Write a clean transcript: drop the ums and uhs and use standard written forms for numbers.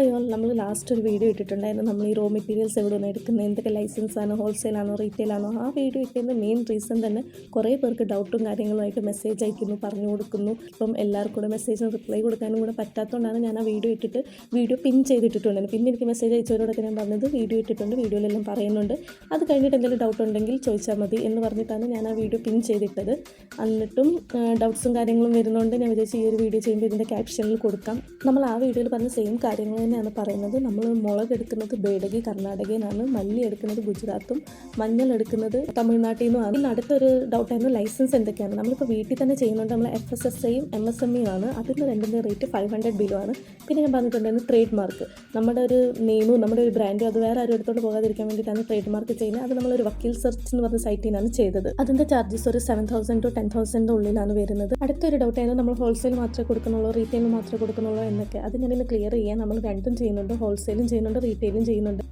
Hi all, നമ്മൾ last ഒരു video ഇട്ടിട്ടുണ്ടായിരുന്നു. നമ്മൾ ഈ റോ മെറ്റീരിയൽസ് എവിടെ നിന്ന് എടുക്കുന്നത്, എന്തൊക്കെ ലൈസൻസാണ്, ഹോൾസെയിലാണോ റീറ്റെയിലാണോ. ആ വീഡിയോ ഇട്ടതിൻ്റെ മെയിൻ റീസൺ തന്നെ കുറേ പേർക്ക് ഡൗട്ടും കാര്യങ്ങളുമായിട്ട് മെസ്സേജ് അയക്കുന്നു, പറഞ്ഞു കൊടുക്കുന്നു. ഇപ്പം എല്ലാവർക്കും കൂടെ മെസ്സേജിന് റിപ്ലൈ കൊടുക്കാനും കൂടെ പറ്റാത്തതുകൊണ്ടാണ് ഞാൻ ആ വീഡിയോ ഇട്ടിട്ട് വീഡിയോ പിൻ ചെയ്തിട്ടുണ്ടായിരുന്നു. പിന്നെ എനിക്ക് മെസ്സേജ് അയച്ചവരോടൊക്കെ ഞാൻ പറഞ്ഞത് വീഡിയോ ഇട്ടിട്ടുണ്ട്, വീഡിയോയിലെല്ലാം പറയുന്നുണ്ട്, അത് കഴിഞ്ഞിട്ട് എന്തെങ്കിലും ഡൗട്ട് ഉണ്ടെങ്കിൽ ചോദിച്ചാൽ മതി എന്ന് പറഞ്ഞിട്ടാണ് ഞാൻ ആ വീഡിയോ പിൻ ചെയ്തിട്ടത്. എന്നിട്ടും ഡൗട്ട്സും കാര്യങ്ങളും വരുന്നതുകൊണ്ട് ഞാൻ വിചാരിച്ചു ഈ ഒരു വീഡിയോ ചെയ്യുമ്പോൾ ഇതിൻ്റെ ക്യാപ്ഷനിൽ കൊടുക്കാം. നമ്മൾ ആ വീഡിയോയിൽ പറഞ്ഞ സെയിം കാര്യങ്ങൾ തന്നെയാണ് പറയുന്നത്. നമ്മൾ മുളക് എടുക്കുന്നത് ബേഡഗി കർണാടകയിലാണ്, മല്ലി എടുക്കുന്നത് ഗുജറാത്തും, മഞ്ഞൾ എടുക്കുന്നത് തമിഴ്നാട്ടിൽ നിന്നുമാണ്. പിന്നെ അടുത്തൊരു ഡൗട്ടായിരുന്നു ലൈസൻസ് എന്തൊക്കെയാണ്. നമ്മളിപ്പോൾ വീട്ടിൽ തന്നെ ചെയ്യുന്നുണ്ട്. നമ്മൾ FSSAയും MSMEയും ആണ്. അതിൻ്റെ രണ്ടിൻ്റെ റേറ്റ് 500 ബിലോ ആണ്. പിന്നെ ഞാൻ പറഞ്ഞിട്ടുണ്ടായിരുന്നു ട്രേഡ് മാർക്ക്, നമ്മുടെ ഒരു നെയിമും നമ്മുടെ ഒരു ബ്രാൻഡും അത് വേറെ ആരും എടുത്തോണ്ട് പോകാതിരിക്കാൻ വേണ്ടിയിട്ടാണ് ട്രേഡ് മാർക്ക് ചെയ്യുന്നത്. അത് നമ്മളൊരു വക്കീൽ സെർച്ച് എന്ന് പറഞ്ഞ സൈറ്റിൽ നിന്നാണ് ചെയ്തത്. അതിൻ്റെ ചാർജസ് ഒരു 7,000 to 10,000 ഉള്ളിലാണ് വരുന്നത്. അടുത്തൊരു ഡൗട്ടായിരുന്നു നമ്മൾ ഹോൾസെയിൽ മാത്രമേ കൊടുക്കുന്നുള്ളൂ റീറ്റെയിൽ മാത്രമേ കൊടുക്കുന്നുള്ളൂ എന്നൊക്കെ. അത് ഞാനിന്ന് ക്ലിയർ ചെയ്യാൻ. നമ്മൾ രണ്ടും ചെയ്യുന്നുണ്ട്, ഹോൾസെയിലും ചെയ്യുന്നുണ്ട്, റീറ്റെയിലും ചെയ്യുന്നുണ്ട്.